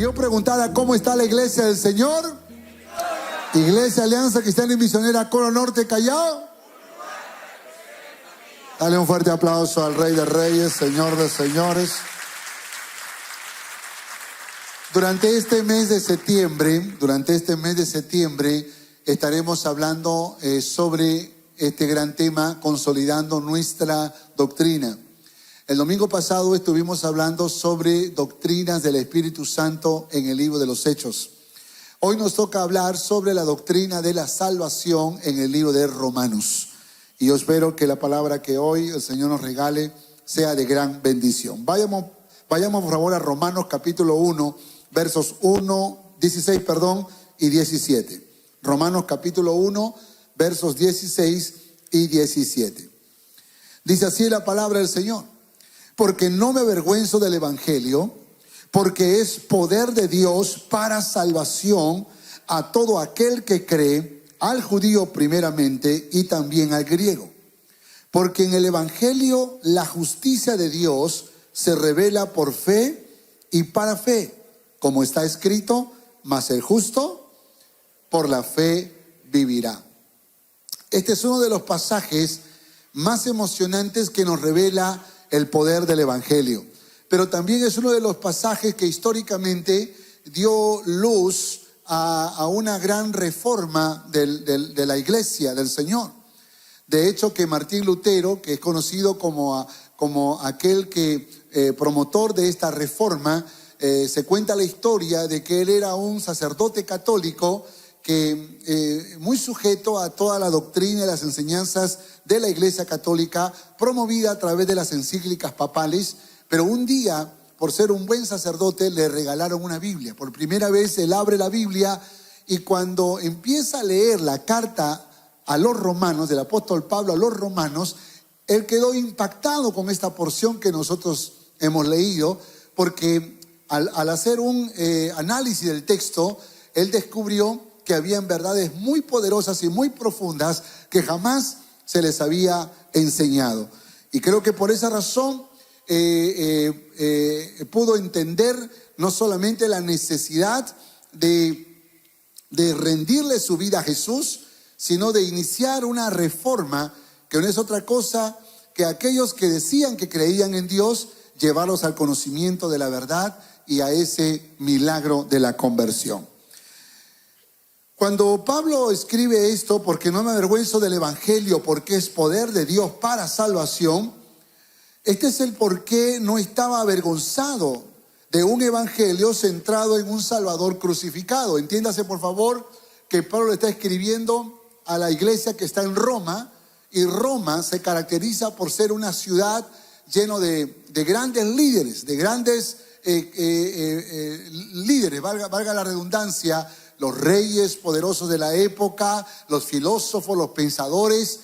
Si yo preguntara cómo está la iglesia del Señor, Iglesia Alianza Cristiana y Misionera Coro Norte Callao, dale un fuerte aplauso al Rey de Reyes, Señor de Señores. Durante este mes de septiembre, estaremos hablando sobre este gran tema, consolidando nuestra doctrina. El domingo pasado estuvimos hablando sobre doctrinas del Espíritu Santo en el libro de los Hechos. Hoy nos toca hablar sobre la doctrina de la salvación en el libro de Romanos. Y yo espero que la palabra que hoy el Señor nos regale sea de gran bendición. Vayamos por favor a Romanos capítulo 1, versos 16 y 17. Romanos capítulo 1, versos 16 y 17. Dice así la palabra del Señor: porque no me avergüenzo del evangelio, porque es poder de Dios para salvación a todo aquel que cree, al judío primeramente y también al griego. Porque en el evangelio la justicia de Dios se revela por fe y para fe, como está escrito: mas el justo por la fe vivirá. Este es uno de los pasajes más emocionantes que nos revela el poder del evangelio. Pero también es uno de los pasajes que históricamente dio luz a una gran reforma de la iglesia del Señor. De hecho, que Martín Lutero, que es conocido como aquel que promotor de esta reforma, se cuenta la historia de que él era un sacerdote católico que muy sujeto a toda la doctrina y las enseñanzas de la Iglesia Católica, promovida a través de las encíclicas papales. Pero un día, por ser un buen sacerdote, le regalaron una Biblia. Por primera vez él abre la Biblia y cuando empieza a leer la carta a los romanos, del apóstol Pablo a los romanos, él quedó impactado con esta porción que nosotros hemos leído, porque al hacer un análisis del texto, él descubrió que habían verdades muy poderosas y muy profundas que jamás se les había enseñado. Y creo que por esa razón pudo entender no solamente la necesidad de rendirle su vida a Jesús, sino de iniciar una reforma que no es otra cosa que aquellos que decían que creían en Dios, llevarlos al conocimiento de la verdad y a ese milagro de la conversión. Cuando Pablo escribe esto, porque no me avergüenzo del evangelio, porque es poder de Dios para salvación, este es el por qué no estaba avergonzado de un evangelio centrado en un Salvador crucificado. Entiéndase por favor que Pablo le está escribiendo a la iglesia que está en Roma, y Roma se caracteriza por ser una ciudad llena de grandes líderes, líderes, valga la redundancia, los reyes poderosos de la época, los filósofos, los pensadores.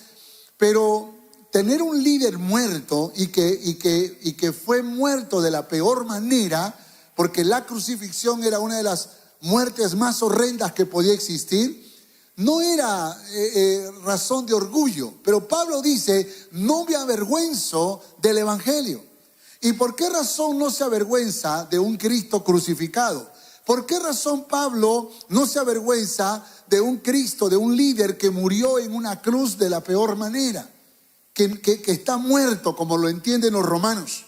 Pero tener un líder muerto y que fue muerto de la peor manera, porque la crucifixión era una de las muertes más horrendas que podía existir, no era razón de orgullo. Pero Pablo dice: no me avergüenzo del evangelio. ¿Y por qué razón no se avergüenza de un Cristo crucificado? ¿Por qué razón Pablo no se avergüenza de un Cristo, de un líder que murió en una cruz de la peor manera, que está muerto, como lo entienden los romanos?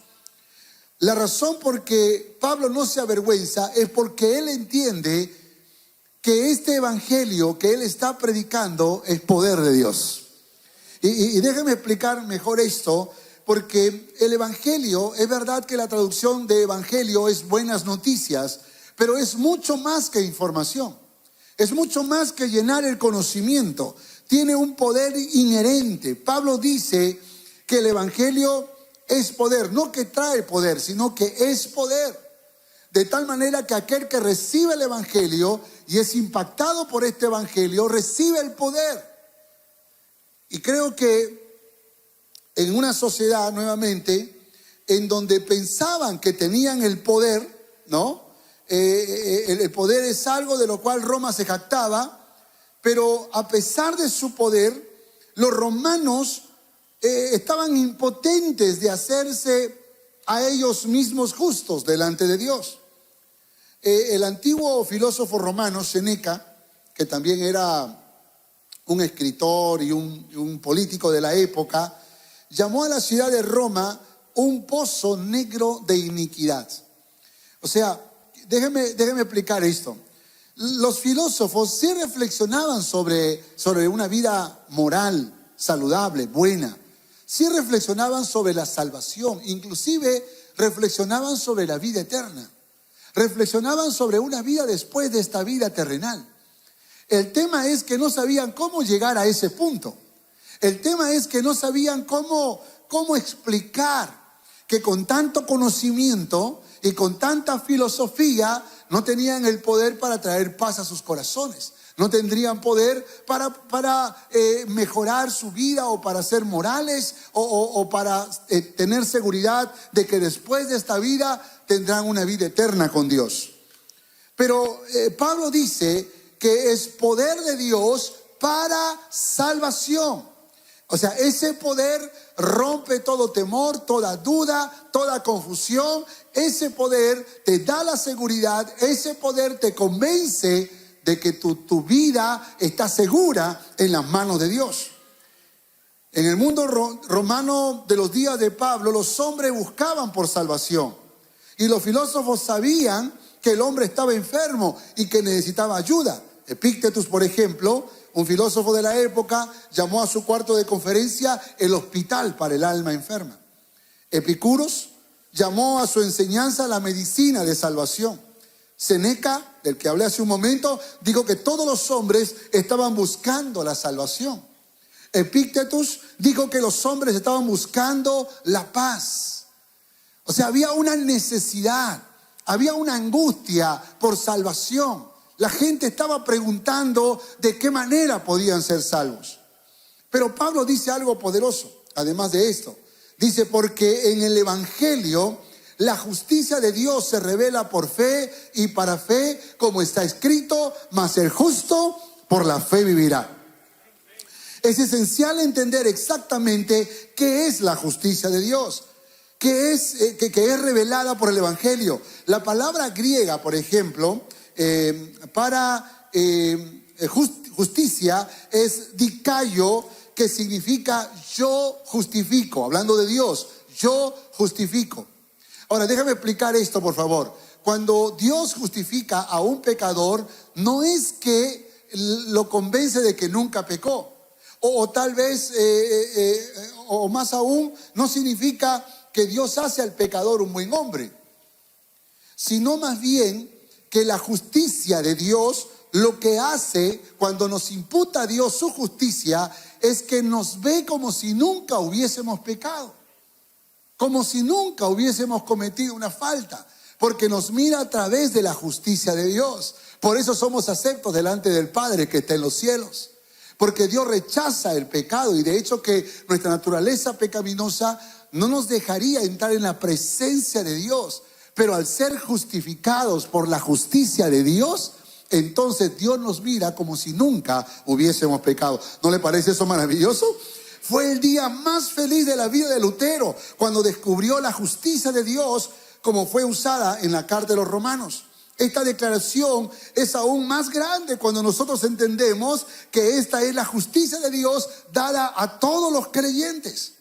La razón por que Pablo no se avergüenza es porque él entiende que este evangelio que él está predicando es poder de Dios. Y déjame explicar mejor esto, porque el evangelio, es verdad que la traducción de evangelio es buenas noticias, pero es mucho más que información, es mucho más que llenar el conocimiento, tiene un poder inherente. Pablo dice que el evangelio es poder, no que trae poder, sino que es poder. De tal manera que aquel que recibe el evangelio y es impactado por este evangelio, recibe el poder. Y creo que en una sociedad, nuevamente, en donde pensaban que tenían el poder, ¿no? El poder es algo de lo cual Roma se jactaba, pero a pesar de su poder, los romanos estaban impotentes de hacerse a ellos mismos justos delante de Dios. El antiguo filósofo romano, Séneca, que también era un escritor y un político de la época, llamó a la ciudad de Roma un pozo negro de iniquidad. O sea, déjeme explicar esto. Los filósofos sí reflexionaban sobre una vida moral, saludable, buena. Sí reflexionaban sobre la salvación, inclusive reflexionaban sobre la vida eterna. Reflexionaban sobre una vida después de esta vida terrenal. El tema es que no sabían cómo llegar a ese punto. El tema es que no sabían cómo explicar que con tanto conocimiento y con tanta filosofía no tenían el poder para traer paz a sus corazones. No tendrían poder para mejorar su vida o para ser morales o para tener seguridad de que después de esta vida tendrán una vida eterna con Dios. Pero Pablo dice que es poder de Dios para salvación. O sea, ese poder rompe todo temor, toda duda, toda confusión. Ese poder te da la seguridad, ese poder te convence de que tu vida está segura en las manos de Dios. En el mundo romano de los días de Pablo, los hombres buscaban por salvación. Y los filósofos sabían que el hombre estaba enfermo y que necesitaba ayuda. Epictetus, por ejemplo, un filósofo de la época, llamó a su cuarto de conferencia el hospital para el alma enferma. Epicuros llamó a su enseñanza la medicina de salvación. Séneca, del que hablé hace un momento, dijo que todos los hombres estaban buscando la salvación. Epictetus dijo que los hombres estaban buscando la paz. O sea, había una necesidad, había una angustia por salvación. La gente estaba preguntando de qué manera podían ser salvos. Pero Pablo dice algo poderoso, además de esto. Dice, porque en el Evangelio la justicia de Dios se revela por fe y para fe, como está escrito, mas el justo por la fe vivirá. Es esencial entender exactamente qué es la justicia de Dios, que es revelada por el Evangelio. La palabra griega, por ejemplo, para justicia es dikaio, que significa yo justifico, hablando de Dios, yo justifico. Ahora, déjame explicar esto, por favor. Cuando Dios justifica a un pecador, no es que lo convence de que nunca pecó. O tal vez, o más aún, no significa que Dios hace al pecador un buen hombre, sino más bien que la justicia de Dios lo que hace cuando nos imputa a Dios su justicia es que nos ve como si nunca hubiésemos pecado, como si nunca hubiésemos cometido una falta, porque nos mira a través de la justicia de Dios. Por eso somos aceptos delante del Padre que está en los cielos, porque Dios rechaza el pecado y de hecho que nuestra naturaleza pecaminosa no nos dejaría entrar en la presencia de Dios. Pero al ser justificados por la justicia de Dios, entonces Dios nos mira como si nunca hubiésemos pecado. ¿No le parece eso maravilloso? Fue el día más feliz de la vida de Lutero, cuando descubrió la justicia de Dios como fue usada en la carta de los Romanos. Esta declaración es aún más grande cuando nosotros entendemos que esta es la justicia de Dios dada a todos los creyentes.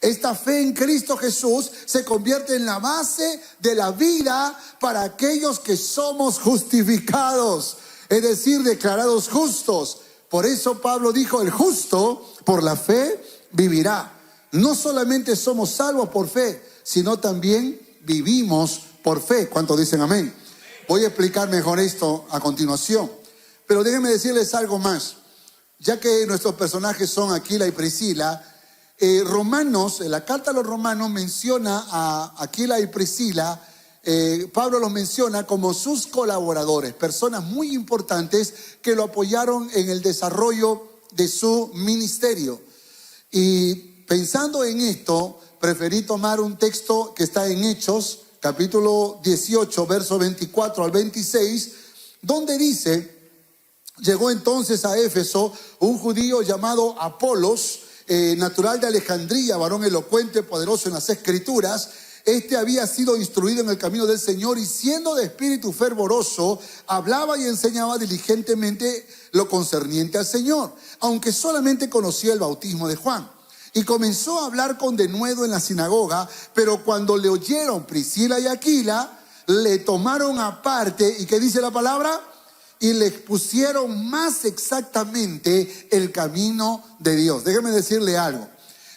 Esta fe en Cristo Jesús se convierte en la base de la vida para aquellos que somos justificados, es decir, declarados justos. Por eso Pablo dijo, el justo por la fe vivirá. No solamente somos salvos por fe, sino también vivimos por fe. ¿Cuántos dicen amén? Voy a explicar mejor esto a continuación. Pero déjenme decirles algo más. Ya que nuestros personajes son Aquila y Priscila, Romanos, en la carta a los Romanos menciona a Aquila y Priscila, Pablo los menciona como sus colaboradores, personas muy importantes que lo apoyaron en el desarrollo de su ministerio. Y pensando en esto, preferí tomar un texto que está en Hechos, capítulo 18, verso 24 al 26, donde dice, llegó entonces a Éfeso un judío llamado Apolos, natural de Alejandría, varón elocuente, poderoso en las escrituras, Este había sido instruido en el camino del Señor y siendo de espíritu fervoroso, hablaba y enseñaba diligentemente lo concerniente al Señor, aunque solamente conocía el bautismo de Juan. Y comenzó a hablar con denuedo en la sinagoga, pero cuando le oyeron Priscila y Aquila, le tomaron aparte, ¿y qué dice la palabra? Y le expusieron más exactamente el camino de Dios. Déjeme decirle algo.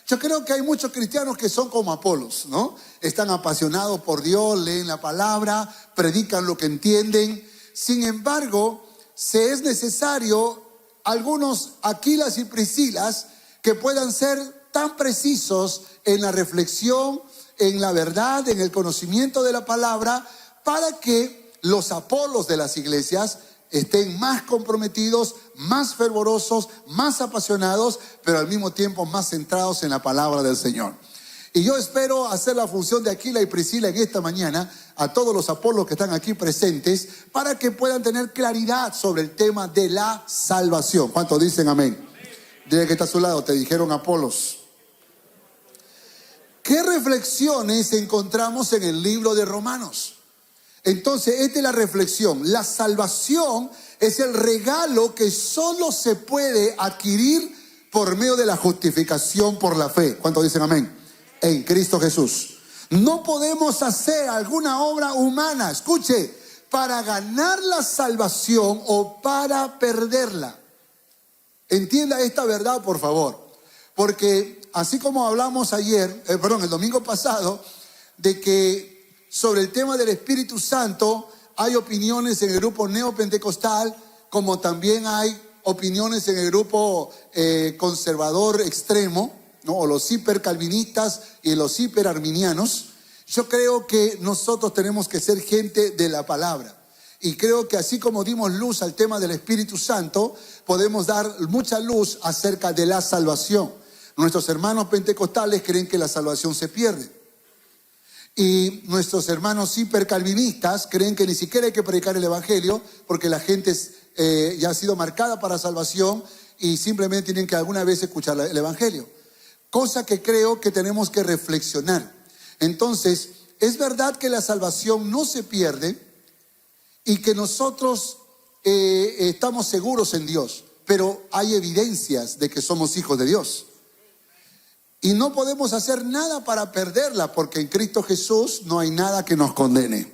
Yo creo que hay muchos cristianos que son como Apolos, ¿no? Están apasionados por Dios, leen la palabra, predican lo que entienden. Sin embargo, se es necesario algunos Aquilas y Priscilas que puedan ser tan precisos en la reflexión, en la verdad, en el conocimiento de la palabra, para que los Apolos de las iglesias estén más comprometidos, más fervorosos, más apasionados, pero al mismo tiempo más centrados en la palabra del Señor. Y yo espero hacer la función de Aquila y Priscila en esta mañana a todos los Apolos que están aquí presentes para que puedan tener claridad sobre el tema de la salvación. ¿Cuántos dicen amén? Dile que está a su lado, te dijeron Apolos. ¿Qué reflexiones encontramos en el libro de Romanos? Entonces, esta es la reflexión. La salvación es el regalo que solo se puede adquirir por medio de la justificación por la fe. ¿Cuántos dicen amén? En Cristo Jesús. No podemos hacer alguna obra humana, escuche, para ganar la salvación o para perderla. Entienda esta verdad, por favor. Porque así como hablamos el domingo pasado, de que sobre el tema del Espíritu Santo hay opiniones en el grupo neopentecostal, como también hay opiniones en el grupo conservador extremo, ¿no? O los hipercalvinistas y los hiperarminianos. Yo creo que nosotros tenemos que ser gente de la palabra. Y creo que así como dimos luz al tema del Espíritu Santo, podemos dar mucha luz acerca de la salvación. Nuestros hermanos pentecostales creen que la salvación se pierde. Y nuestros hermanos hipercalvinistas creen que ni siquiera hay que predicar el evangelio porque la gente ya ha sido marcada para salvación y simplemente tienen que alguna vez escuchar el evangelio. Cosa que creo que tenemos que reflexionar. Entonces, es verdad que la salvación no se pierde y que nosotros estamos seguros en Dios, pero hay evidencias de que somos hijos de Dios. Y no podemos hacer nada para perderla, porque en Cristo Jesús no hay nada que nos condene.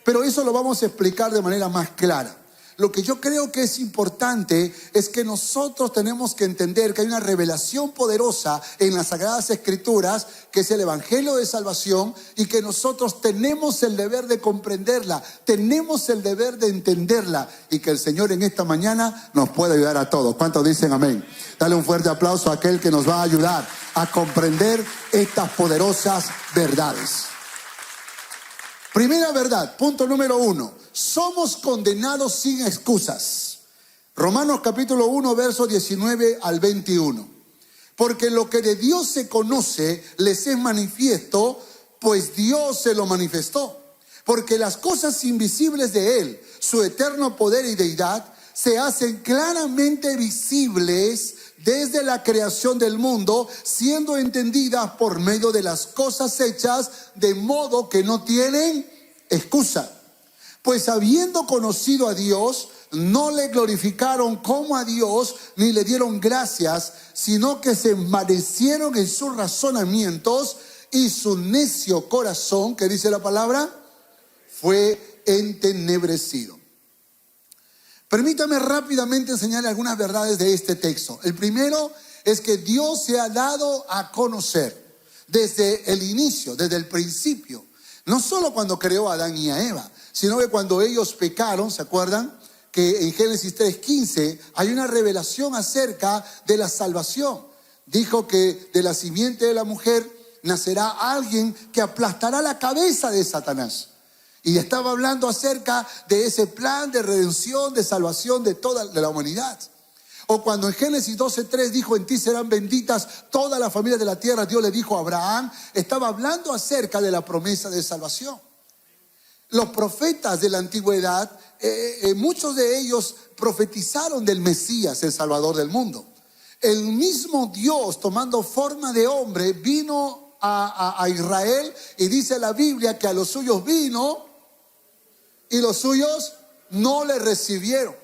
Pero eso lo vamos a explicar de manera más clara. Lo que yo creo que es importante es que nosotros tenemos que entender que hay una revelación poderosa en las Sagradas Escrituras, que es el Evangelio de Salvación, y que nosotros tenemos el deber de comprenderla, tenemos el deber de entenderla, y que el Señor en esta mañana nos puede ayudar a todos. ¿Cuántos dicen amén? Dale un fuerte aplauso a aquel que nos va a ayudar a comprender estas poderosas verdades. Primera verdad, punto número 1. Somos condenados sin excusas. Romanos capítulo 1, verso 19 al 21. Porque lo que de Dios se conoce les es manifiesto, pues Dios se lo manifestó. Porque las cosas invisibles de Él, su eterno poder y deidad, se hacen claramente visibles desde la creación del mundo, siendo entendidas por medio de las cosas hechas, de modo que no tienen excusa. Pues habiendo conocido a Dios, no le glorificaron como a Dios, ni le dieron gracias, sino que se envanecieron en sus razonamientos, y su necio corazón, ¿qué dice la palabra? Fue entenebrecido. Permítame rápidamente enseñarle algunas verdades de este texto. El primero es que Dios se ha dado a conocer desde el inicio, desde el principio. No solo cuando creó a Adán y a Eva, sino que cuando ellos pecaron, ¿se acuerdan? Que en Génesis 3:15 hay una revelación acerca de la salvación. Dijo que de la simiente de la mujer nacerá alguien que aplastará la cabeza de Satanás. Y estaba hablando acerca de ese plan de redención, de salvación de toda la humanidad. O cuando en Génesis 12:3 dijo: en ti serán benditas todas las familias de la tierra, Dios le dijo a Abraham, estaba hablando acerca de la promesa de salvación. Los profetas de la antigüedad, muchos de ellos profetizaron del Mesías, el Salvador del mundo. El mismo Dios, tomando forma de hombre, vino a Israel, y dice la Biblia que a los suyos vino y los suyos no le recibieron.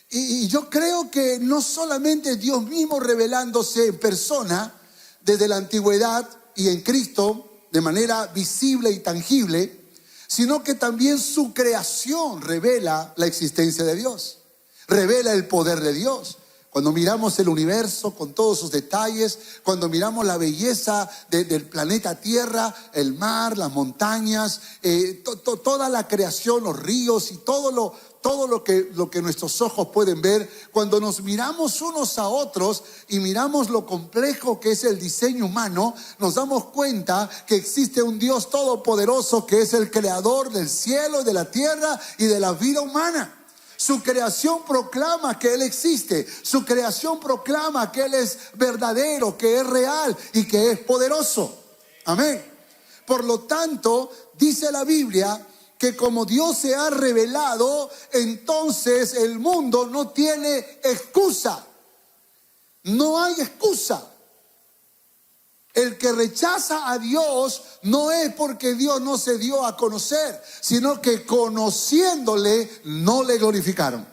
Y yo creo que no solamente Dios mismo revelándose en persona desde la antigüedad y en Cristo de manera visible y tangible, sino que también su creación revela la existencia de Dios, revela el poder de Dios. Cuando miramos el universo con todos sus detalles, cuando miramos la belleza del planeta Tierra, el mar, las montañas, toda la creación, los ríos y todo lo que nuestros ojos pueden ver, cuando nos miramos unos a otros y miramos lo complejo que es el diseño humano, nos damos cuenta que existe un Dios todopoderoso que es el creador del cielo, de la tierra y de la vida humana. Su creación proclama que Él existe. Su creación proclama que Él es verdadero, que es real y que es poderoso. Amén. Por lo tanto, dice la Biblia que como Dios se ha revelado, entonces el mundo no tiene excusa. No hay excusa. El que rechaza a Dios no es porque Dios no se dio a conocer, sino que conociéndole no le glorificaron.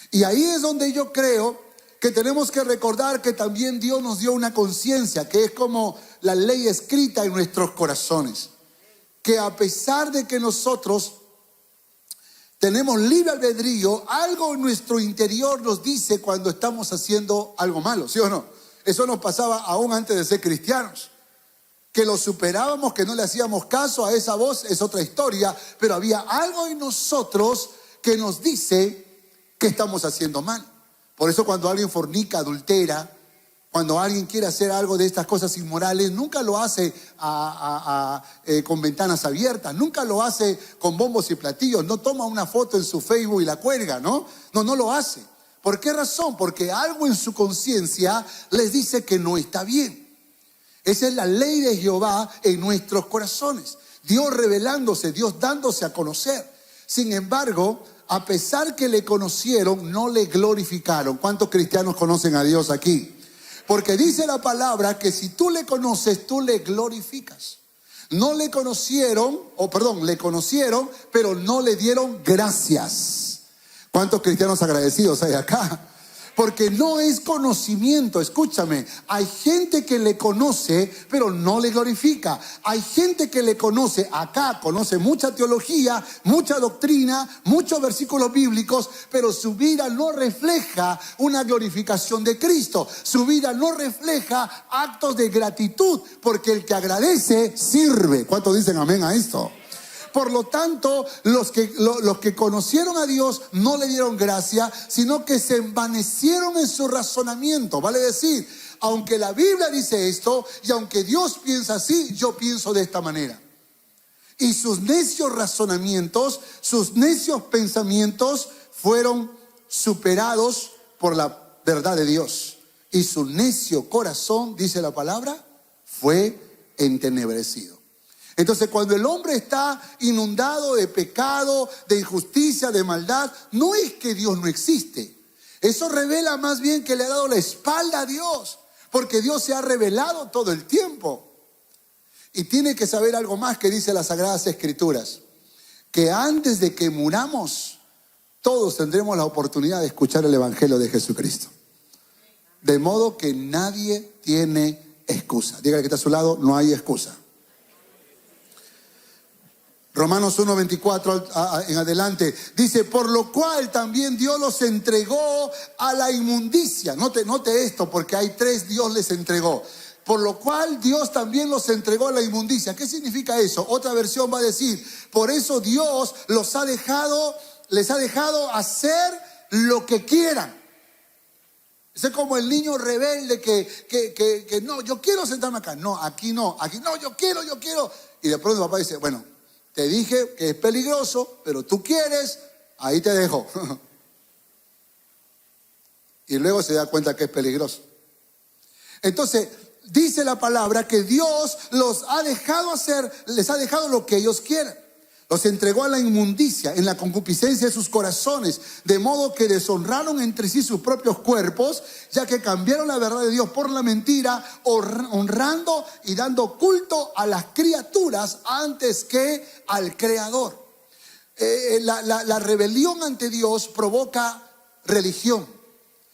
Y ahí es donde yo creo que tenemos que recordar que también Dios nos dio una conciencia, que es como la ley escrita en nuestros corazones. Que a pesar de que nosotros tenemos libre albedrío, algo en nuestro interior nos dice cuando estamos haciendo algo malo, ¿sí o no? Eso nos pasaba aún antes de ser cristianos. Que lo superábamos, que no le hacíamos caso a esa voz, es otra historia. Pero había algo en nosotros que nos dice que estamos haciendo mal. Por eso cuando alguien fornica, adultera, cuando alguien quiere hacer algo de estas cosas inmorales, nunca lo hace con ventanas abiertas, nunca lo hace con bombos y platillos, no toma una foto en su Facebook y la cuelga, ¿no? No lo hace. ¿Por qué razón? Porque algo en su conciencia les dice que no está bien. Esa es la ley de Jehová en nuestros corazones. Dios revelándose, Dios dándose a conocer. Sin embargo, a pesar que le conocieron, no le glorificaron. ¿Cuántos cristianos conocen a Dios aquí? Porque dice la palabra que si tú le conoces, tú le glorificas. No le conocieron, le conocieron, pero no le dieron gracias. ¿Cuántos cristianos agradecidos hay acá? Porque no es conocimiento, escúchame. Hay gente que le conoce, pero no le glorifica. Hay gente que le conoce, acá conoce mucha teología, mucha doctrina, muchos versículos bíblicos, pero su vida no refleja una glorificación de Cristo. Su vida no refleja actos de gratitud, porque el que agradece sirve. ¿Cuántos dicen amén a esto? Por lo tanto, los que conocieron a Dios no le dieron gracia, sino que se envanecieron en su razonamiento. Vale decir, aunque la Biblia dice esto, y aunque Dios piensa así, yo pienso de esta manera. Y sus necios razonamientos, sus necios pensamientos fueron superados por la verdad de Dios. Y su necio corazón, dice la palabra, fue entenebrecido. Entonces, cuando el hombre está inundado de pecado, de injusticia, de maldad, no es que Dios no existe. Eso revela más bien que le ha dado la espalda a Dios, porque Dios se ha revelado todo el tiempo. Y tiene que saber algo más que dice las Sagradas Escrituras, que antes de que muramos, todos tendremos la oportunidad de escuchar el Evangelio de Jesucristo. De modo que nadie tiene excusa. Dígale que está a su lado, no hay excusa. Romanos 1:24 en adelante dice, por lo cual también Dios los entregó a la inmundicia. Note esto, porque hay tres Dios les entregó. Por lo cual Dios también los entregó a la inmundicia. ¿Qué significa eso? Otra versión va a decir, por eso Dios les ha dejado hacer lo que quieran. Es como el niño rebelde que no, yo quiero sentarme acá. No, aquí no, yo quiero. Y de pronto el papá dice, bueno, te dije que es peligroso, pero tú quieres, ahí te dejo. Y luego se da cuenta que es peligroso. Entonces, dice la palabra que Dios les ha dejado lo que ellos quieren. Los entregó a la inmundicia en la concupiscencia de sus corazones, de modo que deshonraron entre sí sus propios cuerpos, ya que cambiaron la verdad de Dios por la mentira, honrando y dando culto a las criaturas antes que al Creador. La rebelión ante Dios provoca religión,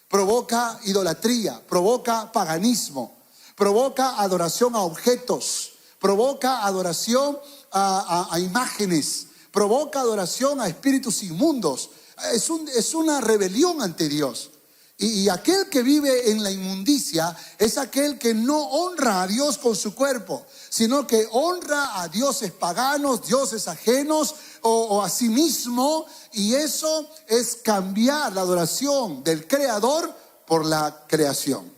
provoca idolatría, provoca paganismo, provoca adoración a objetos, provoca adoración a imágenes, provoca adoración a espíritus inmundos. Es una rebelión ante Dios. Y aquel que vive en la inmundicia es aquel que no honra a Dios con su cuerpo, sino que honra a dioses paganos, dioses ajenos o a sí mismo. Y eso es cambiar la adoración del Creador por la creación.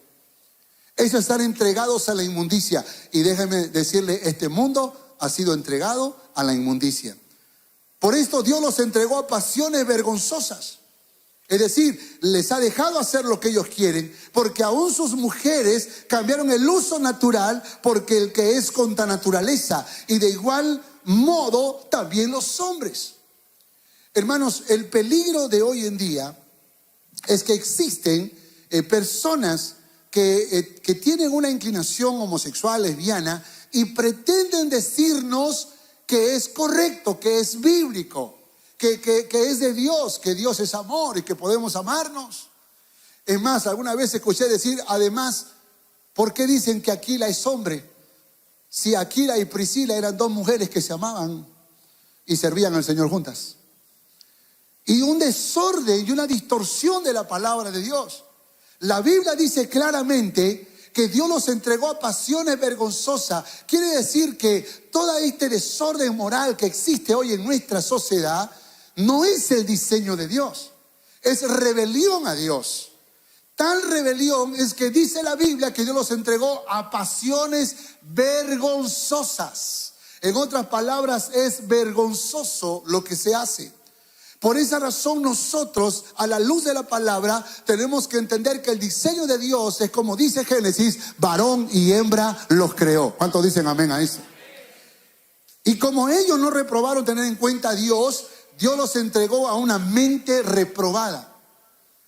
Eso es estar entregados a la inmundicia. Y déjeme decirle, este mundo ha sido entregado a la inmundicia. Por esto Dios los entregó a pasiones vergonzosas. Es decir, les ha dejado hacer lo que ellos quieren, porque aún sus mujeres cambiaron el uso natural porque el que es contra naturaleza, y de igual modo también los hombres. Hermanos, el peligro de hoy en día es que existen personas que tienen una inclinación homosexual, lesbiana, y pretenden decirnos que es correcto, que es bíblico, que es de Dios, que Dios es amor y que podemos amarnos. Es más, alguna vez escuché decir, además, ¿por qué dicen que Aquila es hombre? Si Aquila y Priscila eran dos mujeres que se amaban y servían al Señor juntas. Y un desorden y una distorsión de la palabra de Dios. La Biblia dice claramente que Dios los entregó a pasiones vergonzosas. Quiere decir que todo este desorden moral que existe hoy en nuestra sociedad no es el diseño de Dios, es rebelión a Dios. Tal rebelión es que dice la Biblia que Dios los entregó a pasiones vergonzosas. En otras palabras, es vergonzoso lo que se hace. Por esa razón nosotros, a la luz de la palabra, tenemos que entender que el diseño de Dios es como dice Génesis, varón y hembra los creó. ¿Cuántos dicen amén a eso? Y como ellos no reprobaron tener en cuenta a Dios, Dios los entregó a una mente reprobada.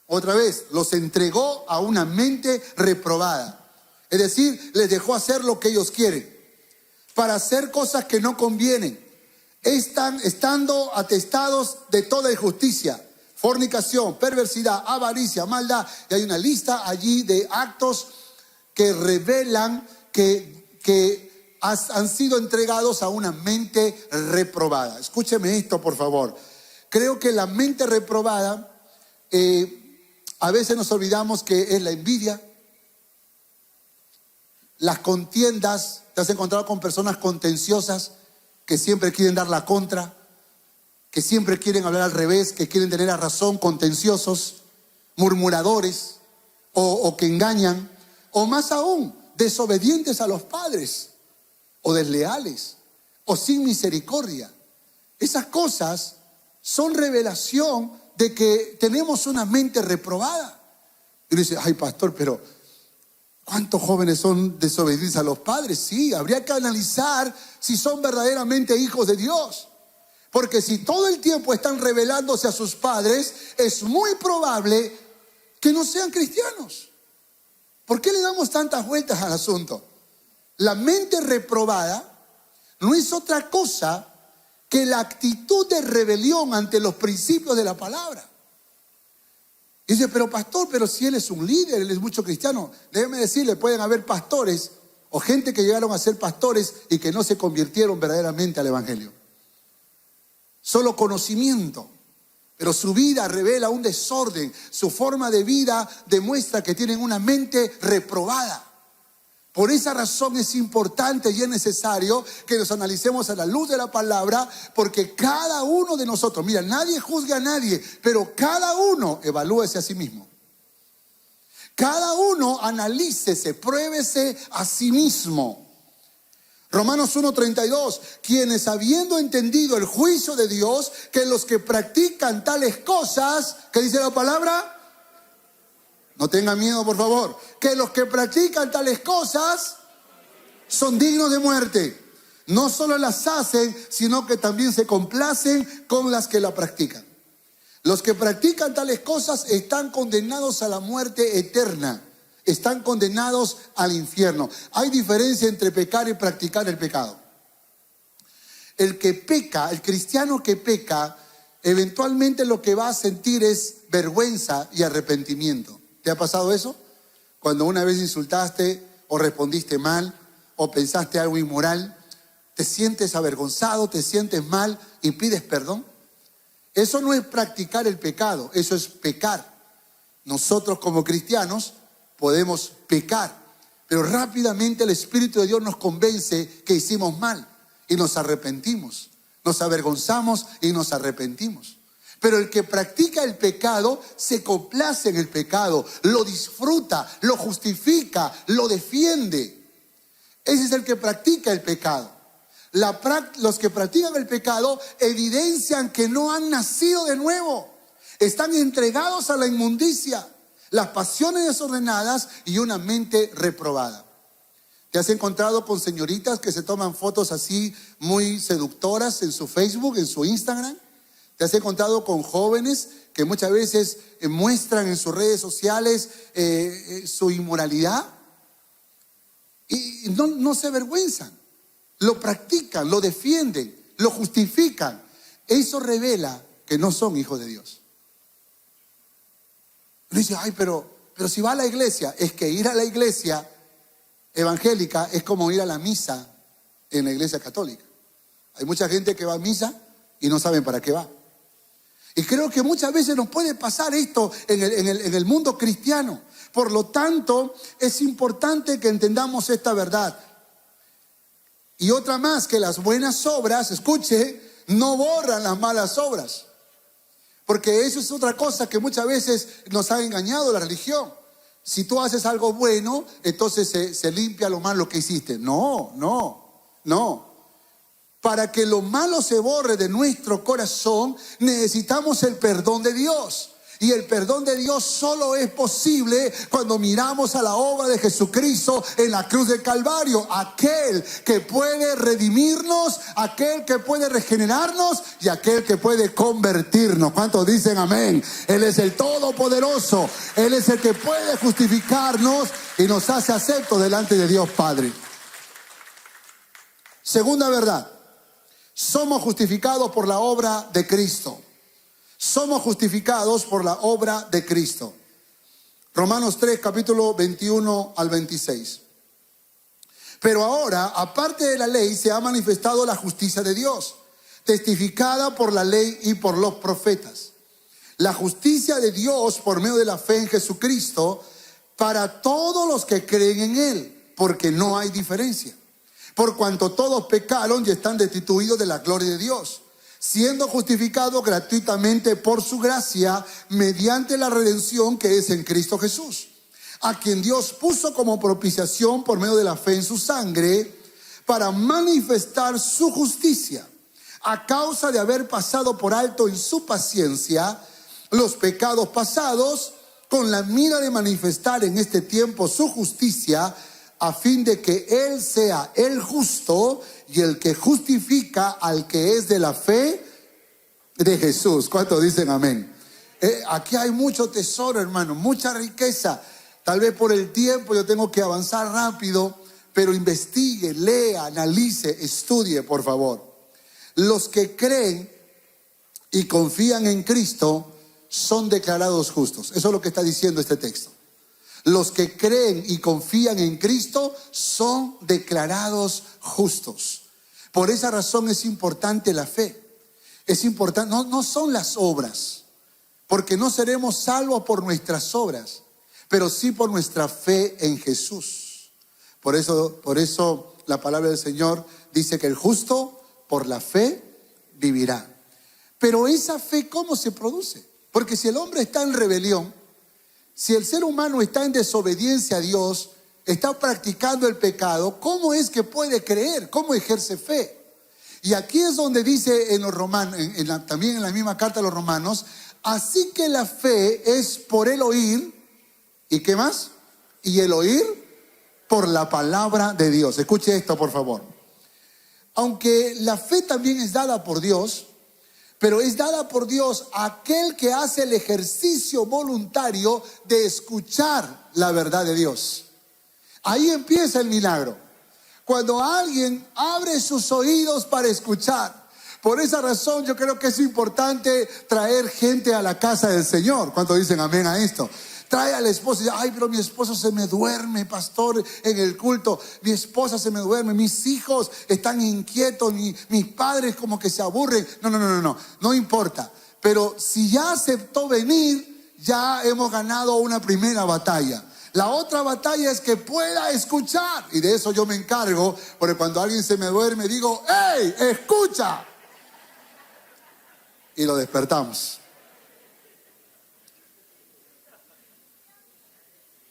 Otra vez, los entregó a una mente reprobada. Es decir, les dejó hacer lo que ellos quieren, para hacer cosas que no convienen. Estando atestados de toda injusticia, fornicación, perversidad, avaricia, maldad. Y hay una lista allí de actos que revelan que han sido entregados a una mente reprobada. Escúcheme esto, por favor. Creo que la mente reprobada, a veces nos olvidamos que es la envidia, las contiendas. Te has encontrado con personas contenciosas que siempre quieren dar la contra, que siempre quieren hablar al revés, que quieren tener la razón, contenciosos, murmuradores, o que engañan, o más aún, desobedientes a los padres, o desleales, o sin misericordia. Esas cosas son revelación de que tenemos una mente reprobada. Y uno dice, ay pastor, pero ¿cuántos jóvenes son desobedientes a los padres? Sí, habría que analizar si son verdaderamente hijos de Dios. Porque si todo el tiempo están rebelándose a sus padres, es muy probable que no sean cristianos. ¿Por qué le damos tantas vueltas al asunto? La mente reprobada no es otra cosa que la actitud de rebelión ante los principios de la palabra. Y dice, pero pastor, pero si él es un líder, él es mucho cristiano. Déjeme decirle, pueden haber pastores o gente que llegaron a ser pastores y que no se convirtieron verdaderamente al evangelio. Solo conocimiento, pero su vida revela un desorden. Su forma de vida demuestra que tienen una mente reprobada. Por esa razón es importante y es necesario que nos analicemos a la luz de la palabra, porque cada uno de nosotros, mira, nadie juzga a nadie, pero cada uno evalúese a sí mismo. Cada uno analícese, pruébese a sí mismo. Romanos 1:32, quienes habiendo entendido el juicio de Dios, que los que practican tales cosas, ¿qué dice la palabra? No tengan miedo, por favor. Que los que practican tales cosas son dignos de muerte. No solo las hacen, sino que también se complacen con las que la practican. Los que practican tales cosas están condenados a la muerte eterna. Están condenados al infierno. Hay diferencia entre pecar y practicar el pecado. El que peca, el cristiano que peca, eventualmente lo que va a sentir es vergüenza y arrepentimiento. ¿Te ha pasado eso? Cuando una vez insultaste o respondiste mal o pensaste algo inmoral, te sientes avergonzado, te sientes mal y pides perdón. Eso no es practicar el pecado, eso es pecar. Nosotros como cristianos podemos pecar, pero rápidamente el Espíritu de Dios nos convence que hicimos mal y nos arrepentimos. Nos avergonzamos y nos arrepentimos. Pero el que practica el pecado se complace en el pecado, lo disfruta, lo justifica, lo defiende. Ese es el que practica el pecado. Los que practican el pecado evidencian que no han nacido de nuevo. Están entregados a la inmundicia, las pasiones desordenadas y una mente reprobada. ¿Te has encontrado con señoritas que se toman fotos así muy seductoras en su Facebook, en su Instagram? ¿Te has encontrado con jóvenes que muchas veces muestran en sus redes sociales su inmoralidad? Y no se avergüenzan. Lo practican, lo defienden, lo justifican. Eso revela que no son hijos de Dios. Uno dice, ay, pero si va a la iglesia, es que ir a la iglesia evangélica es como ir a la misa en la iglesia católica. Hay mucha gente que va a misa y no saben para qué va. Y creo que muchas veces nos puede pasar esto en el mundo cristiano. Por lo tanto, es importante que entendamos esta verdad. Y otra más, que las buenas obras, escuche, no borran las malas obras. Porque eso es otra cosa que muchas veces nos ha engañado la religión. Si tú haces algo bueno, entonces se limpia lo malo que hiciste. No. Para que lo malo se borre de nuestro corazón, necesitamos el perdón de Dios. Y el perdón de Dios solo es posible cuando miramos a la obra de Jesucristo en la cruz del Calvario. Aquel que puede redimirnos, aquel que puede regenerarnos y aquel que puede convertirnos. ¿Cuántos dicen amén? Él es el Todopoderoso. Él es el que puede justificarnos y nos hace aceptos delante de Dios Padre. Segunda verdad. Somos justificados por la obra de Cristo. Somos justificados por la obra de Cristo. Romanos 3, capítulo 21 al 26. Pero ahora, aparte de la ley, se ha manifestado la justicia de Dios, testificada por la ley y por los profetas. La justicia de Dios por medio de la fe en Jesucristo para todos los que creen en Él, porque no hay diferencia. Por cuanto todos pecaron y están destituidos de la gloria de Dios, siendo justificados gratuitamente por su gracia mediante la redención que es en Cristo Jesús, a quien Dios puso como propiciación por medio de la fe en su sangre para manifestar su justicia, a causa de haber pasado por alto en su paciencia los pecados pasados, con la mira de manifestar en este tiempo su justicia, a fin de que Él sea el justo y el que justifica al que es de la fe de Jesús. ¿Cuántos dicen amén? Aquí hay mucho tesoro, hermano, mucha riqueza. Tal vez por el tiempo yo tengo que avanzar rápido, pero investigue, lea, analice, estudie, por favor. Los que creen y confían en Cristo son declarados justos. Eso es lo que está diciendo este texto. Los que creen y confían en Cristo son declarados justos. Por esa razón es importante la fe. Es importante, no son las obras, porque no seremos salvos por nuestras obras, pero sí por nuestra fe en Jesús. Por eso la palabra del Señor dice que el justo por la fe vivirá. Pero esa fe, ¿cómo se produce? Porque si el hombre está en rebelión, si el ser humano está en desobediencia a Dios, está practicando el pecado, ¿cómo es que puede creer? ¿Cómo ejerce fe? Y aquí es donde dice en los Romanos, también en la misma carta a los Romanos, así que la fe es por el oír, ¿y qué más? Y el oír por la palabra de Dios. Escuche esto, por favor. aunque la fe también es dada por Dios, pero es dada por Dios a aquel que hace el ejercicio voluntario de escuchar la verdad de Dios. Ahí empieza el milagro. Cuando alguien abre sus oídos para escuchar. Por esa razón yo creo que es importante traer gente a la casa del Señor. ¿Cuántos dicen amén a esto? Trae al esposo y dice, ay, pero mi esposo se me duerme, pastor, en el culto. Mi esposa se me duerme, mis hijos están inquietos, mis padres como que se aburren. No importa. Pero si ya aceptó venir, ya hemos ganado una primera batalla. La otra batalla es que pueda escuchar. Y de eso yo me encargo, porque cuando alguien se me duerme digo, ¡hey, escucha! Y lo despertamos.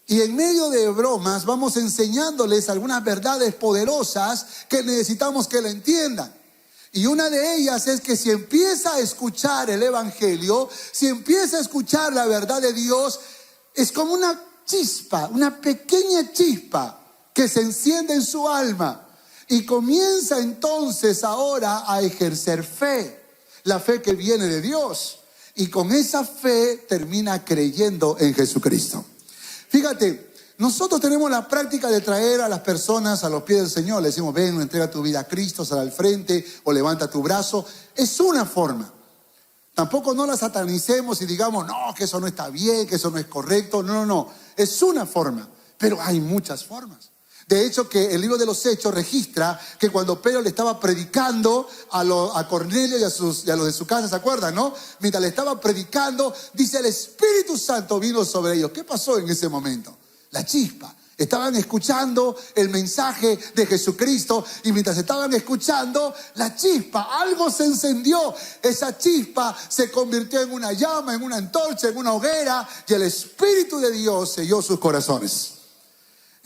Y en medio de bromas vamos enseñándoles algunas verdades poderosas que necesitamos que la entiendan. Y una de ellas es que si empieza a escuchar el evangelio, si empieza a escuchar la verdad de Dios, es como una chispa, una pequeña chispa que se enciende en su alma y comienza entonces ahora a ejercer fe, la fe que viene de Dios, y con esa fe termina creyendo en Jesucristo. Fíjate, nosotros tenemos la práctica de traer a las personas a los pies del Señor. Le decimos, ven, entrega tu vida a Cristo, sal al frente o levanta tu brazo. Es una forma. Tampoco no la satanicemos y digamos, no, que eso no está bien, que eso no es correcto. No. Es una forma, pero hay muchas formas. De hecho, que el libro de los Hechos registra que cuando Pedro le estaba predicando a Cornelio y a los de su casa, ¿se acuerdan, no? Mientras le estaba predicando, dice, el Espíritu Santo vino sobre ellos. ¿Qué pasó en ese momento? La chispa. Estaban escuchando el mensaje de Jesucristo y mientras estaban escuchando, la chispa, algo se encendió. Esa chispa se convirtió en una llama, en una antorcha, en una hoguera, y el Espíritu de Dios selló sus corazones.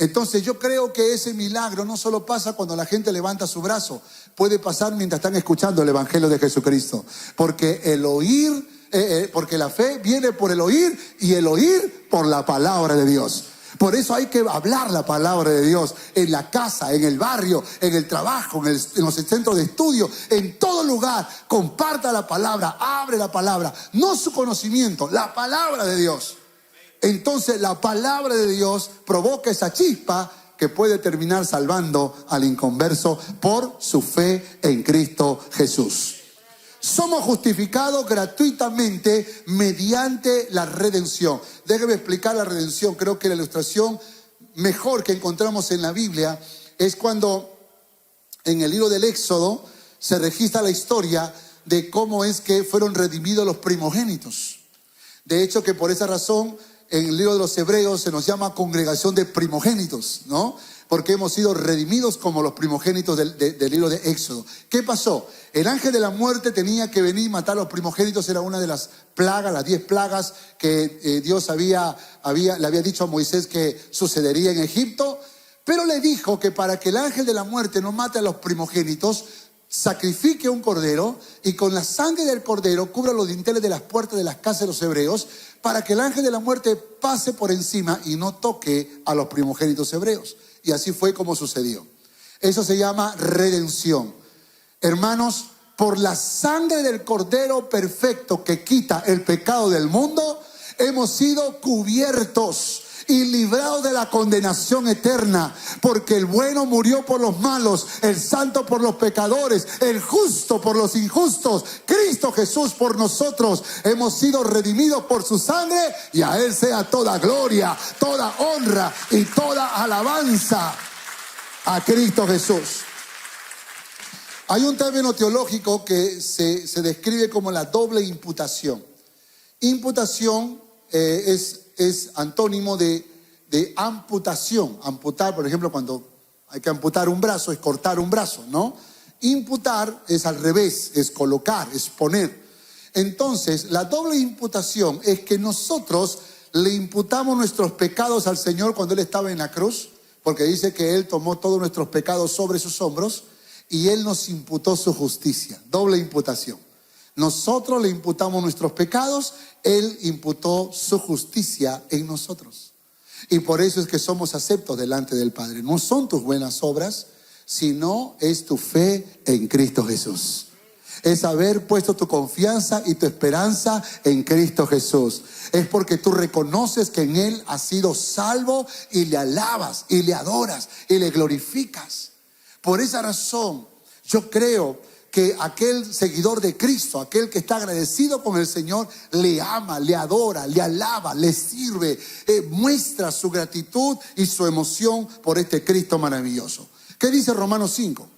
Entonces yo creo que ese milagro no solo pasa cuando la gente levanta su brazo, puede pasar mientras están escuchando el Evangelio de Jesucristo. Porque el oír, porque la fe viene por el oír y el oír por la palabra de Dios. Por eso hay que hablar la palabra de Dios en la casa, en el barrio, en el trabajo, en los centros de estudio, en todo lugar. Comparta la palabra, abre la palabra, no su conocimiento, la palabra de Dios. Entonces la palabra de Dios provoca esa chispa que puede terminar salvando al inconverso por su fe en Cristo Jesús. Somos justificados gratuitamente mediante la redención. Déjeme explicar la redención. Creo que la ilustración mejor que encontramos en la Biblia es cuando en el libro del Éxodo se registra la historia de cómo es que fueron redimidos los primogénitos. De hecho, que por esa razón en el libro de los Hebreos se nos llama congregación de primogénitos, ¿no? Porque hemos sido redimidos como los primogénitos del libro de Éxodo. ¿Qué pasó? El ángel de la muerte tenía que venir y matar a los primogénitos. Era una de las plagas, las 10 plagas que Dios le había dicho a Moisés que sucedería en Egipto. Pero le dijo que para que el ángel de la muerte no mate a los primogénitos, sacrifique un cordero y con la sangre del cordero cubra los dinteles de las puertas de las casas de los hebreos, para que el ángel de la muerte pase por encima y no toque a los primogénitos hebreos. Y así fue como sucedió. Eso se llama redención. Hermanos, por la sangre del cordero perfecto que quita el pecado del mundo, hemos sido cubiertos y librados de la condenación eterna, porque el bueno murió por los malos, el santo por los pecadores, el justo por los injustos, Cristo Jesús por nosotros. Hemos sido redimidos por su sangre y a Él sea toda gloria, toda honra y toda alabanza a Cristo Jesús. Hay un término teológico que se describe como la doble imputación. Imputación es antónimo de amputación. Amputar, por ejemplo, cuando hay que amputar un brazo, es cortar un brazo, ¿no? Imputar es al revés, es colocar, es poner. Entonces, la doble imputación es que nosotros le imputamos nuestros pecados al Señor cuando Él estaba en la cruz, porque dice que Él tomó todos nuestros pecados sobre sus hombros y Él nos imputó su justicia. Doble imputación. Nosotros le imputamos nuestros pecados, Él imputó su justicia en nosotros. Y por eso es que somos aceptos delante del Padre. No son tus buenas obras, sino es tu fe en Cristo Jesús. Es haber puesto tu confianza y tu esperanza en Cristo Jesús. Es porque tú reconoces que en Él has sido salvo y le alabas y le adoras y le glorificas. Por esa razón, yo creo que aquel seguidor de Cristo, aquel que está agradecido con el Señor, le ama, le adora, le alaba, le sirve, muestra su gratitud y su emoción por este Cristo maravilloso. ¿Qué dice Romanos 5?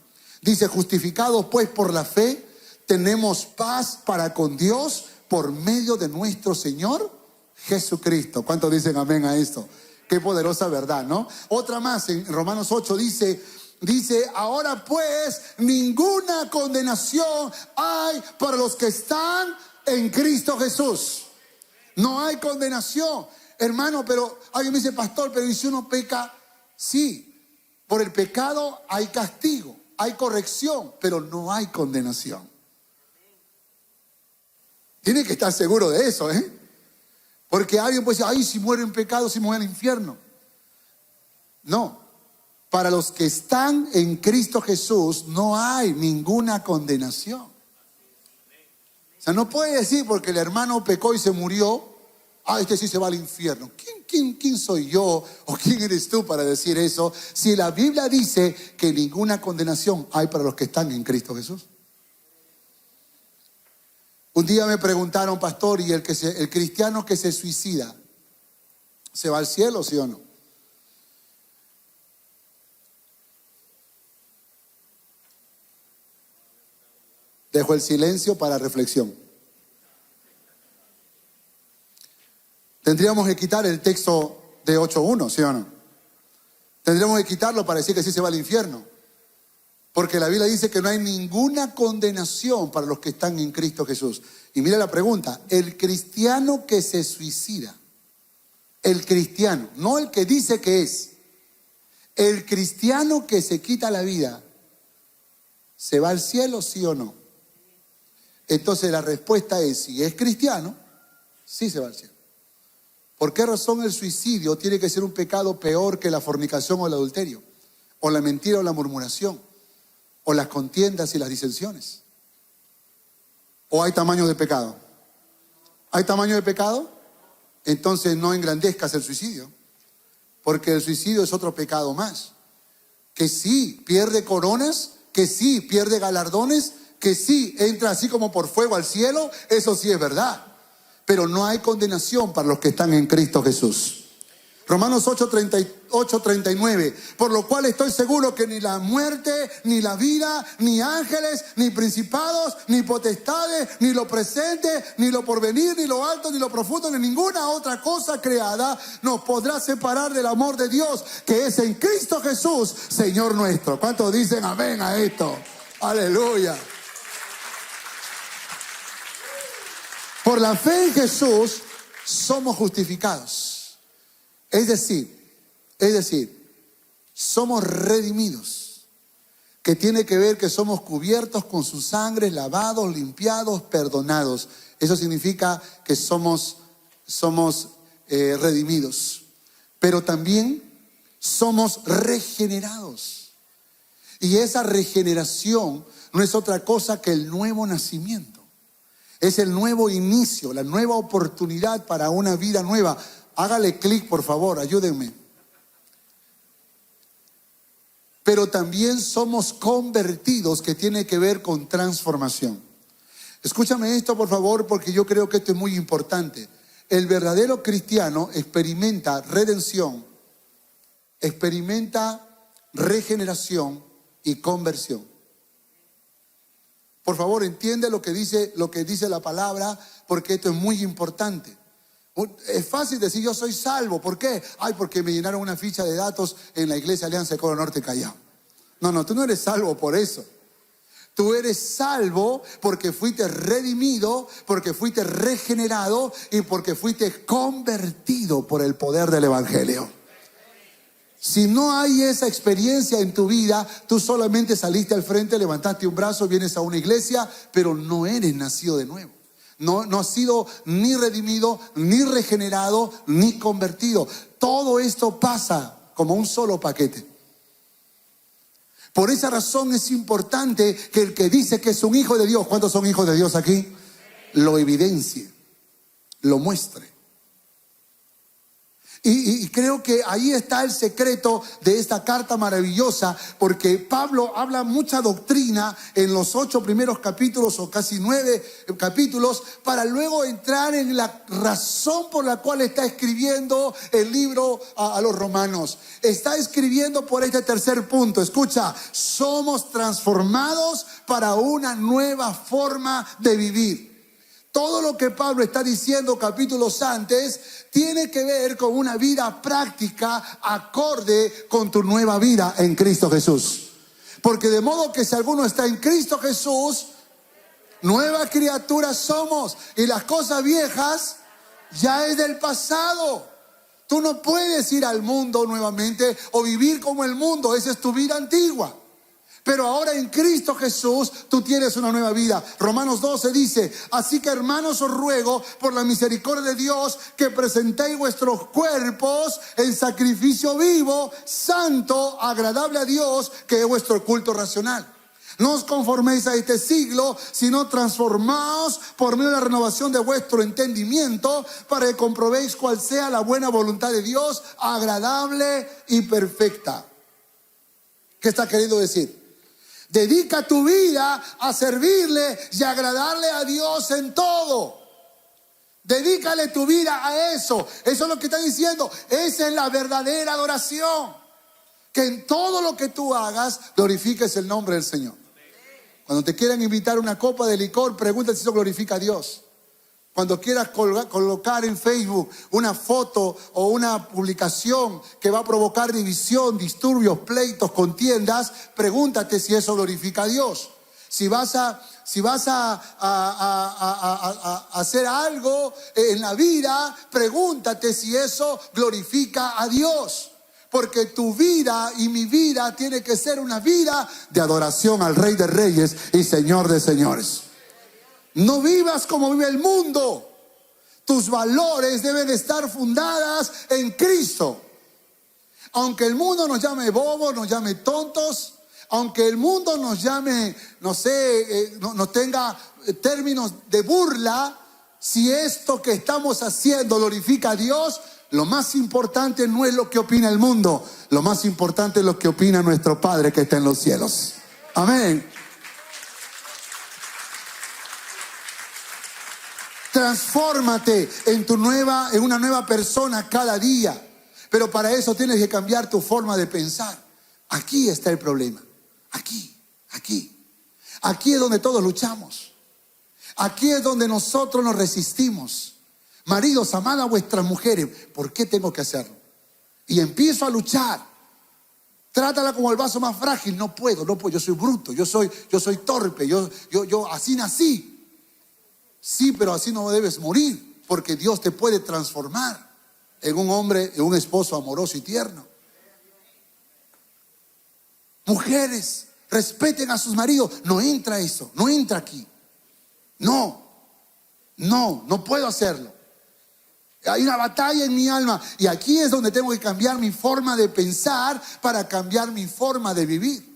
Dice: justificados pues por la fe, tenemos paz para con Dios por medio de nuestro Señor Jesucristo. ¿Cuántos dicen amén a esto? Qué poderosa verdad, ¿no? Otra más, en Romanos 8 dice: ahora pues ninguna condenación hay para los que están en Cristo Jesús. No hay condenación. Hermano, pero alguien me dice: pastor, pero ¿y si uno peca? Sí, por el pecado hay castigo, hay corrección, pero no hay condenación. Tiene que estar seguro de eso, ¿eh? Porque alguien puede decir: ay, si muero en pecado, si me voy al infierno. No. Para los que están en Cristo Jesús no hay ninguna condenación. O sea, no puede decir porque el hermano pecó y se murió: este sí se va al infierno. ¿Quién soy yo o quién eres tú para decir eso? Si la Biblia dice que ninguna condenación hay para los que están en Cristo Jesús. Un día me preguntaron: pastor, ¿y el cristiano que se suicida, se va al cielo, sí o no? Dejo el silencio para reflexión. Tendríamos que quitar el texto de 8:1, ¿sí o no? Tendríamos que quitarlo para decir que sí se va al infierno. Porque la Biblia dice que no hay ninguna condenación para los que están en Cristo Jesús. Y mira la pregunta: el cristiano que se suicida, el cristiano, no el que dice que es, el cristiano que se quita la vida, ¿se va al cielo, sí o no? Entonces la respuesta es: si es cristiano, sí se va al cielo. ¿Por qué razón el suicidio tiene que ser un pecado peor que la fornicación o el adulterio, o la mentira o la murmuración, o las contiendas y las disensiones? ¿O hay tamaño de pecado? ¿Hay tamaño de pecado? Entonces no engrandezcas el suicidio, porque el suicidio es otro pecado más, que sí pierde coronas, que sí pierde galardones, que sí entra así como por fuego al cielo. Eso sí es verdad, pero no hay condenación para los que están en Cristo Jesús. Romanos 8:39, por lo cual estoy seguro que ni la muerte, ni la vida, ni ángeles, ni principados, ni potestades, ni lo presente, ni lo porvenir, ni lo alto, ni lo profundo, ni ninguna otra cosa creada nos podrá separar del amor de Dios que es en Cristo Jesús, Señor nuestro. ¿Cuántos dicen amén a esto? Aleluya. Por la fe en Jesús somos justificados. Es decir, somos redimidos, que tiene que ver que somos cubiertos con su sangre, lavados, limpiados, perdonados. Eso significa que somos redimidos. Pero también somos regenerados. Y esa regeneración no es otra cosa que el nuevo nacimiento. Es el nuevo inicio, la nueva oportunidad para una vida nueva. Hágale clic, por favor, ayúdenme. Pero también somos convertidos, que tiene que ver con transformación. Escúchame esto, por favor, porque yo creo que esto es muy importante. El verdadero cristiano experimenta redención, experimenta regeneración y conversión. Por favor, entiende lo que dice la palabra, porque esto es muy importante. Es fácil decir yo soy salvo. ¿Por qué? Porque me llenaron una ficha de datos en la iglesia Alianza de Coro Norte Callao. No, tú no eres salvo por eso. Tú eres salvo porque fuiste redimido, porque fuiste regenerado y porque fuiste convertido por el poder del evangelio. Si no hay esa experiencia en tu vida, tú solamente saliste al frente, levantaste un brazo, vienes a una iglesia, pero no eres nacido de nuevo. No has sido ni redimido, ni regenerado, ni convertido. Todo esto pasa como un solo paquete. Por esa razón es importante que el que dice que es un hijo de Dios, ¿cuántos son hijos de Dios aquí? Lo evidencie, lo muestre. Y creo que ahí está el secreto de esta carta maravillosa, porque Pablo habla mucha doctrina en los 8 primeros capítulos o casi 9 capítulos, para luego entrar en la razón por la cual está escribiendo el libro a los romanos. Está escribiendo por este tercer punto. Escucha, somos transformados para una nueva forma de vivir. Todo lo que Pablo está diciendo capítulos antes tiene que ver con una vida práctica acorde con tu nueva vida en Cristo Jesús. Porque de modo que si alguno está en Cristo Jesús, nueva criatura somos, y las cosas viejas ya es del pasado. Tú no puedes ir al mundo nuevamente o vivir como el mundo, esa es tu vida antigua. Pero ahora en Cristo Jesús tú tienes una nueva vida. Romanos 12 dice: así que, hermanos, os ruego por la misericordia de Dios que presentéis vuestros cuerpos en sacrificio vivo, santo, agradable a Dios, que es vuestro culto racional. No os conforméis a este siglo, sino transformaos por medio de la renovación de vuestro entendimiento, para que comprobéis cuál sea la buena voluntad de Dios, agradable y perfecta. ¿Qué está queriendo decir? Dedica tu vida a servirle y agradarle a Dios en todo. Dedícale tu vida a eso. Eso es lo que está diciendo. Esa es la verdadera adoración. Que en todo lo que tú hagas glorifiques el nombre del Señor. Cuando te quieran invitar a una copa de licor, pregúntate si eso glorifica a Dios. Cuando quieras colocar en Facebook una foto o una publicación que va a provocar división, disturbios, pleitos, contiendas, pregúntate si eso glorifica a Dios. Si vas a hacer algo en la vida, pregúntate si eso glorifica a Dios. Porque tu vida y mi vida tiene que ser una vida de adoración al Rey de Reyes y Señor de Señores. No vivas como vive el mundo. Tus valores deben estar fundadas en Cristo. Aunque el mundo nos llame bobos, nos llame tontos, aunque el mundo nos llame, nos tenga términos de burla, si esto que estamos haciendo glorifica a Dios, lo más importante no es lo que opina el mundo, lo más importante es lo que opina nuestro Padre que está en los cielos. Amén. Transfórmate en una nueva persona cada día. Pero para eso tienes que cambiar tu forma de pensar. Aquí está el problema. Aquí es donde todos luchamos. Aquí es donde nosotros nos resistimos. Maridos, amad a vuestras mujeres. ¿Por qué tengo que hacerlo? Y empiezo a luchar. Trátala como el vaso más frágil. No puedo. Yo soy bruto, yo soy torpe, yo así nací. Sí, pero así no debes morir, porque Dios te puede transformar en un hombre, en un esposo amoroso y tierno. Mujeres, respeten a sus maridos. No entra eso, no entra aquí. No puedo hacerlo. Hay una batalla en mi alma, y aquí es donde tengo que cambiar mi forma de pensar para cambiar mi forma de vivir.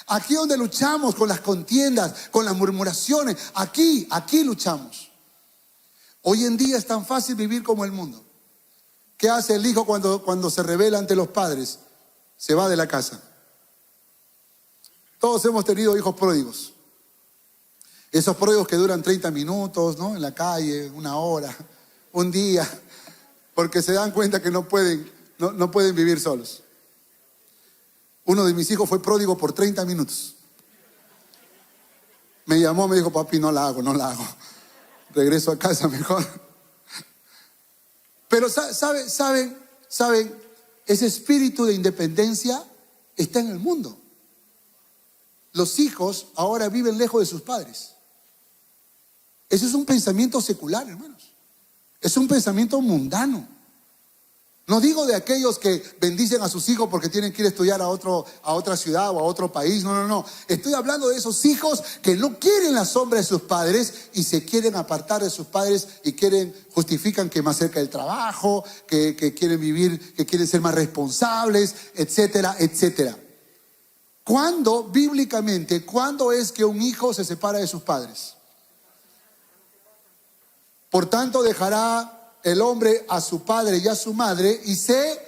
Aquí donde luchamos con las contiendas, con las murmuraciones. Aquí luchamos. Hoy en día es tan fácil vivir como el mundo. ¿Qué hace el hijo cuando se rebela ante los padres? Se va de la casa. Todos hemos tenido hijos pródigos. Esos pródigos que duran 30 minutos, ¿no? En la calle, 1 hora, un día, porque se dan cuenta que no pueden vivir solos. Uno de mis hijos fue pródigo por 30 minutos. Me llamó, me dijo: papi, no la hago. Regreso a casa mejor. Pero ¿saben? Ese espíritu de independencia está en el mundo. Los hijos ahora viven lejos de sus padres. Ese es un pensamiento secular, hermanos. Es un pensamiento mundano. No digo de aquellos que bendicen a sus hijos porque tienen que ir a estudiar a otra ciudad o a otro país. No. Estoy hablando de esos hijos que no quieren la sombra de sus padres y se quieren apartar de sus padres y justifican que más cerca del trabajo, que quieren vivir, que quieren ser más responsables, etcétera, etcétera. ¿Cuándo, bíblicamente, cuándo es que un hijo se separa de sus padres? Por tanto, dejará el hombre a su padre y a su madre y se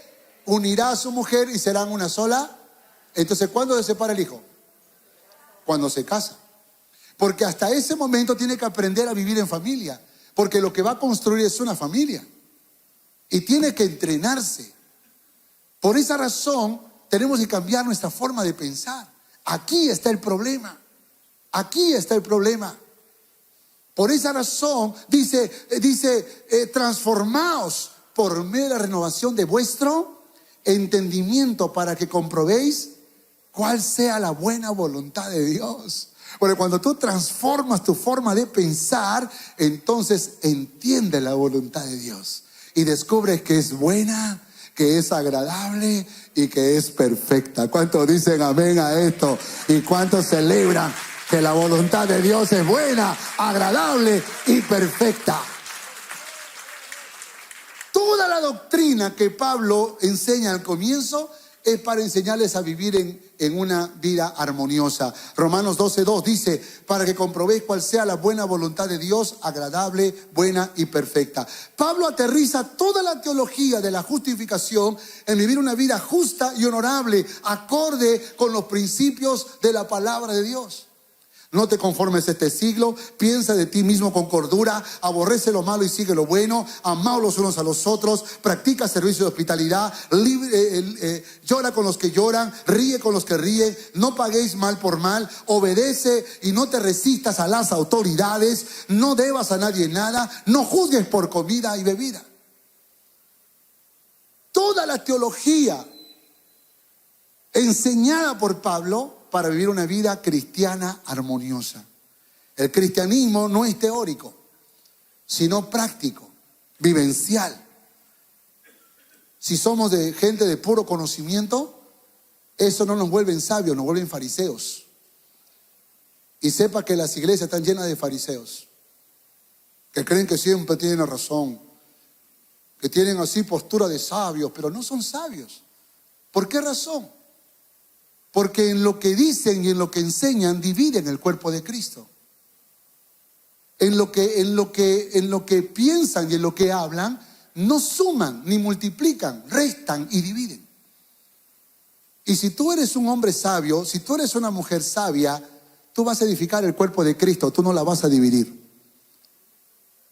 unirá a su mujer y serán una sola. Entonces, ¿cuándo se separa el hijo? Cuando se casa. Porque hasta ese momento tiene que aprender a vivir en familia. Porque lo que va a construir es una familia. Y tiene que entrenarse. Por esa razón, tenemos que cambiar nuestra forma de pensar. Aquí está el problema. Aquí está el problema. Por esa razón, dice, transformaos por medio de la renovación de vuestro entendimiento para que comprobéis cuál sea la buena voluntad de Dios. Porque cuando tú transformas tu forma de pensar, entonces entiendes la voluntad de Dios. Y descubres que es buena, que es agradable y que es perfecta. ¿Cuántos dicen amén a esto? ¿Y cuántos celebran que la voluntad de Dios es buena, agradable y perfecta? Toda la doctrina que Pablo enseña al comienzo es para enseñarles a vivir en una vida armoniosa. Romanos 12:2 dice, para que comprobéis cuál sea la buena voluntad de Dios, agradable, buena y perfecta. Pablo aterriza toda la teología de la justificación en vivir una vida justa y honorable, acorde con los principios de la palabra de Dios. No te conformes a este siglo, piensa de ti mismo con cordura, aborrece lo malo y sigue lo bueno, amaos los unos a los otros, practica servicio de hospitalidad, llora con los que lloran, ríe con los que ríen, no paguéis mal por mal, obedece y no te resistas a las autoridades, no debas a nadie nada, no juzgues por comida y bebida. Toda la teología enseñada por Pablo para vivir una vida cristiana armoniosa. El cristianismo no es teórico, sino práctico, vivencial. Si somos de gente de puro conocimiento, eso no nos vuelve sabios, nos vuelven fariseos. Y sepa que las iglesias están llenas de fariseos, que creen que siempre tienen la razón, que tienen así postura de sabios, pero no son sabios. ¿Por qué razón? Porque en lo que dicen y en lo que enseñan dividen el cuerpo de Cristo. En lo que piensan y en lo que hablan no suman ni multiplican, restan y dividen. Y si tú eres un hombre sabio, si tú eres una mujer sabia, tú vas a edificar el cuerpo de Cristo, tú no la vas a dividir.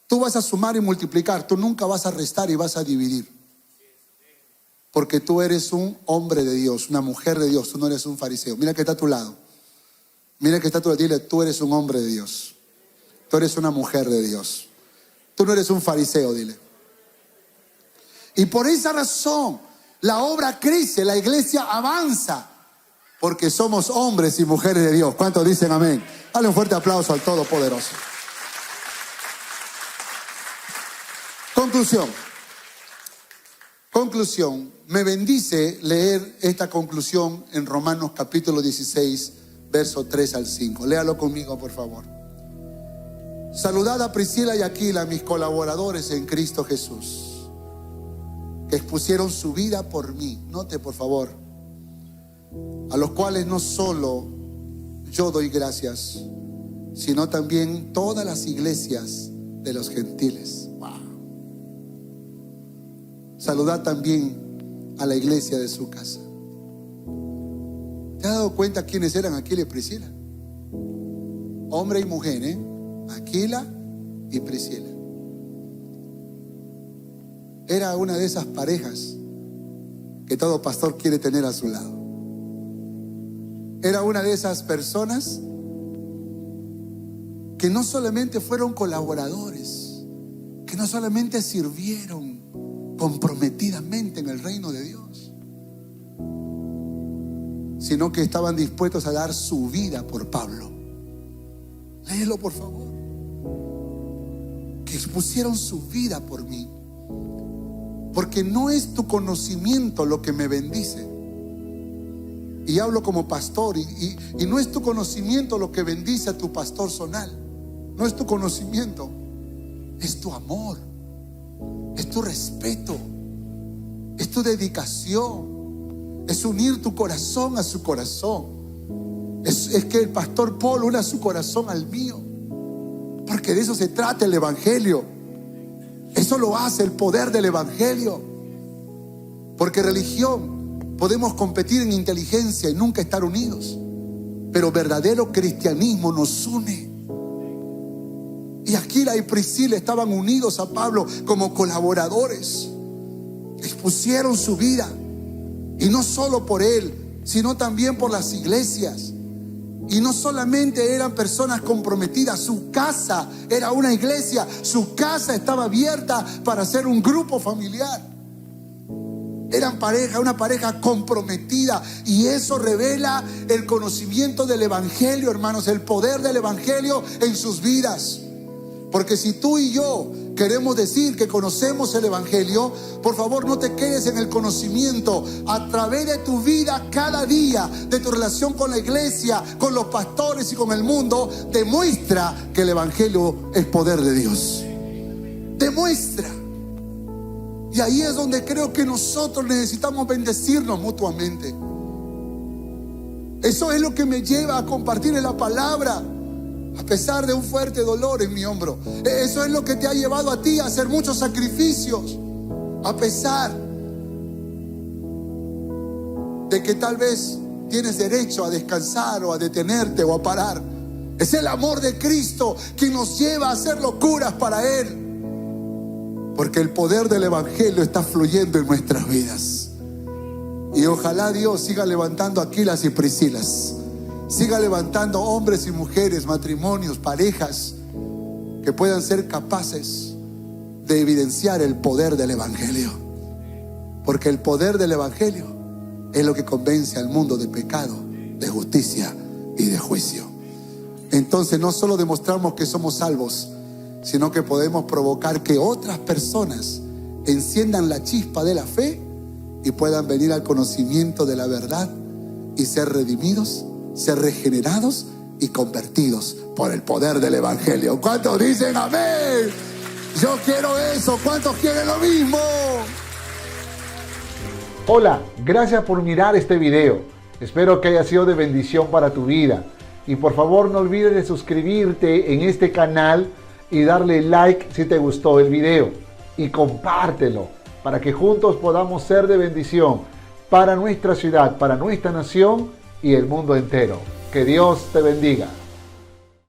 Tú vas a sumar y multiplicar, tú nunca vas a restar y vas a dividir. Porque tú eres un hombre de Dios, una mujer de Dios, tú no eres un fariseo. Mira que está a tu lado. Mira que está a tu lado, dile, tú eres un hombre de Dios. Tú eres una mujer de Dios. Tú no eres un fariseo, dile. Y por esa razón, la obra crece, la iglesia avanza. Porque somos hombres y mujeres de Dios. ¿Cuántos dicen amén? Dale un fuerte aplauso al Todopoderoso. Conclusión, me bendice leer esta conclusión en Romanos capítulo 16, verso 3 al 5. Léalo conmigo, por favor. Saludad a Priscila y Aquila, mis colaboradores en Cristo Jesús, que expusieron su vida por mí. Note, por favor, a los cuales no solo yo doy gracias, sino también todas las iglesias de los gentiles. Saludad también a la iglesia de su casa. ¿Te has dado cuenta quiénes eran Aquila y Priscila? Hombre y mujer, Aquila y Priscila. Era una de esas parejas que todo pastor quiere tener a su lado. Era una de esas personas que no solamente fueron colaboradores, que no solamente sirvieron comprometidamente en el reino de Dios, sino que estaban dispuestos a dar su vida por Pablo. Léelo, por favor. Que expusieron su vida por mí. Porque no es tu conocimiento lo que me bendice. Y hablo como pastor, y no es tu conocimiento lo que bendice a tu pastor zonal. No es tu conocimiento, es tu amor, es tu respeto, es tu dedicación, es unir tu corazón a su corazón. Es que el pastor Paul una su corazón al mío, porque de eso se trata el evangelio. Eso lo hace el poder del evangelio. Porque religión, podemos competir en inteligencia y nunca estar unidos, pero verdadero cristianismo nos une. Y Aquila y Priscila estaban unidos a Pablo como colaboradores. Expusieron su vida, y no solo por él, sino también por las iglesias. Y no solamente eran personas comprometidas, su casa era una iglesia, su casa estaba abierta para ser un grupo familiar. Eran pareja, una pareja comprometida, y eso revela el conocimiento del evangelio, hermanos, el poder del evangelio en sus vidas. Porque si tú y yo queremos decir que conocemos el evangelio, por favor no te quedes en el conocimiento. A través de tu vida, cada día, de tu relación con la iglesia, con los pastores y con el mundo, demuestra que el evangelio es poder de Dios. Demuestra. Y ahí es donde creo que nosotros necesitamos bendecirnos mutuamente. Eso es lo que me lleva a compartir la palabra, a pesar de un fuerte dolor en mi hombro. Eso es lo que te ha llevado a ti a hacer muchos sacrificios, a pesar de que tal vez tienes derecho a descansar o a detenerte o a parar. Es el amor de Cristo quien nos lleva a hacer locuras para Él, porque el poder del evangelio está fluyendo en nuestras vidas. Y ojalá Dios siga levantando Aquilas y Priscilas, siga levantando hombres y mujeres, matrimonios, parejas, que puedan ser capaces de evidenciar el poder del evangelio. Porque el poder del evangelio es lo que convence al mundo de pecado, de justicia y de juicio. Entonces no solo demostramos que somos salvos, sino que podemos provocar que otras personas enciendan la chispa de la fe y puedan venir al conocimiento de la verdad y ser redimidos, ser regenerados y convertidos por el poder del evangelio. ¿Cuántos dicen amén? Yo quiero eso. ¿Cuántos quieren lo mismo? Hola, gracias por mirar este video. Espero que haya sido de bendición para tu vida. Y por favor no olvides de suscribirte en este canal y darle like si te gustó el video. Y compártelo para que juntos podamos ser de bendición para nuestra ciudad, para nuestra nación y el mundo entero. Que Dios te bendiga.